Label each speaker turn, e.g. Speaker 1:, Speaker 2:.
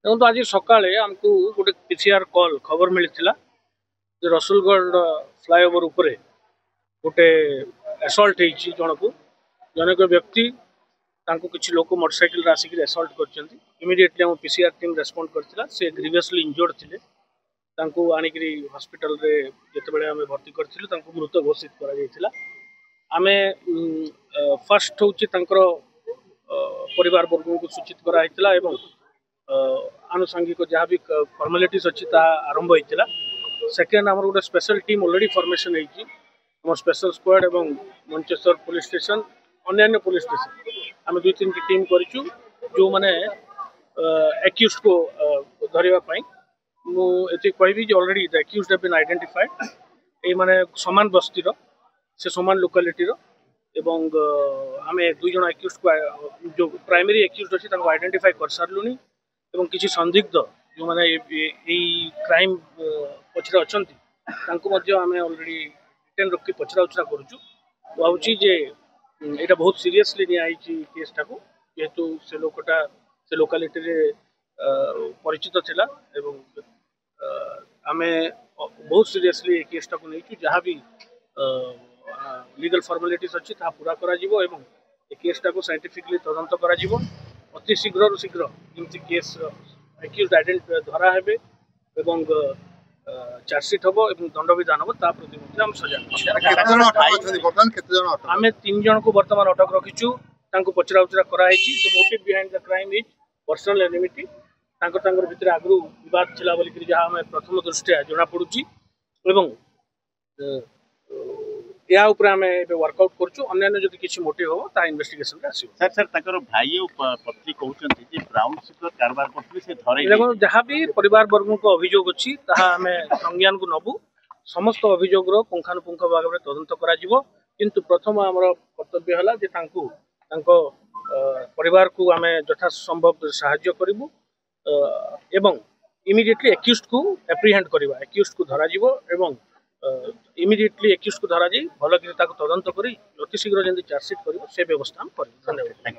Speaker 1: देखो आज सकाळे आमको गोटे पीसीआर कॉल खबर मिलता रसुलगढ़ फ्लाईओवर उपरे गोटे असल्ट होती जन को जनक व्यक्ति किसी लोक मोटरसाइकिल आसिक असल्ट कर इमिडिएटली आम पीसीआर टीम रेस्पॉन्ड करथिला से ग्रीवियसली इंजर्ड थिले तांको आनिकरी हॉस्पिटल रे जेतेबेले आमे भर्ती करथिलु तांको मृत घोषित करा जायतिला आमे फर्स्ट होची तांकर परिवार वर्ग को सूचित करा हैतिला एवं आनुषंगिक जहाँ भी फॉर्मालिटीज अच्छी आरंभ होता सेकेंड आम गोटे special team already formation home special squad एवं मंचेश्वर पुलिस स्टेशन अन्य पुलिस स्टेशन आम 2-3 की टीम करूँ जो मैंने एक्यूज को धरवाई मुझे कहबी already the accused have been identified ये माने समान बस्तीर से समान लोकालिटीर एवं आम 2 जन एक्यूज को जो प्राइमरी एक्यूज अच्छी आइडेंटिफाई कर सारूँ एवं किसी संदिग्ध जो मैंने क्राइम पचर अच्छा आम ऑलरेडी डिटेन रखी पचरा उचरा करुचु भावुँ जे यहाँ बहुत सीरियसली नियाई केसटा को जेहेतु से लोकटा से लोकालिटी परिचित थिला एवं आम बहुत सीरियसली केसटा को नहीं जहाँ भी लीगल फॉर्मालिटीज अच्छी पूरा करा एवं केसटा को साइंटिफिकली तदंत करा अति शीघ्र शीघ्र जमी केस एक्यूज धरा हे एवं चार्जसीट हम और दंड विधान हम प्रति आम सजाग आम 3 जन को बर्तमान अटक रखीचु पचरा उचरा कराई the motive behind the crime is personal enmity भितर आगु विवाद थिला बोलिक जहाँ आम प्रथम दृष्टिया जना पड़ुची एवं या ऊपर आम वर्कआउट करूँ अन्य जब किसी मोटिव हम ता इन्वेस्टिगेशन आस
Speaker 2: भाई पत्नी कहते ब्राउन सुगर कारबार करते
Speaker 1: देखो जहाँ भी परिवार वर्ग को अभियोग अच्छी आम संज्ञान को नबू समस्त अभियोग पुंखानुपुंख भाव में तदंत किंतु प्रथम आम कर्तव्य है परिवार को आम यथा संभव साहाय्य करूँ एवं इमिडिएटली एक्यूज को एप्रिहेंड करवा एक्यूज को धरा एवं इमिडिएटली एक्यूज को धरा जाए भल कि तदंत कर अति शीघ्र जमी चार्जसीट कर व्यवस्था हम कर धन्यवाद।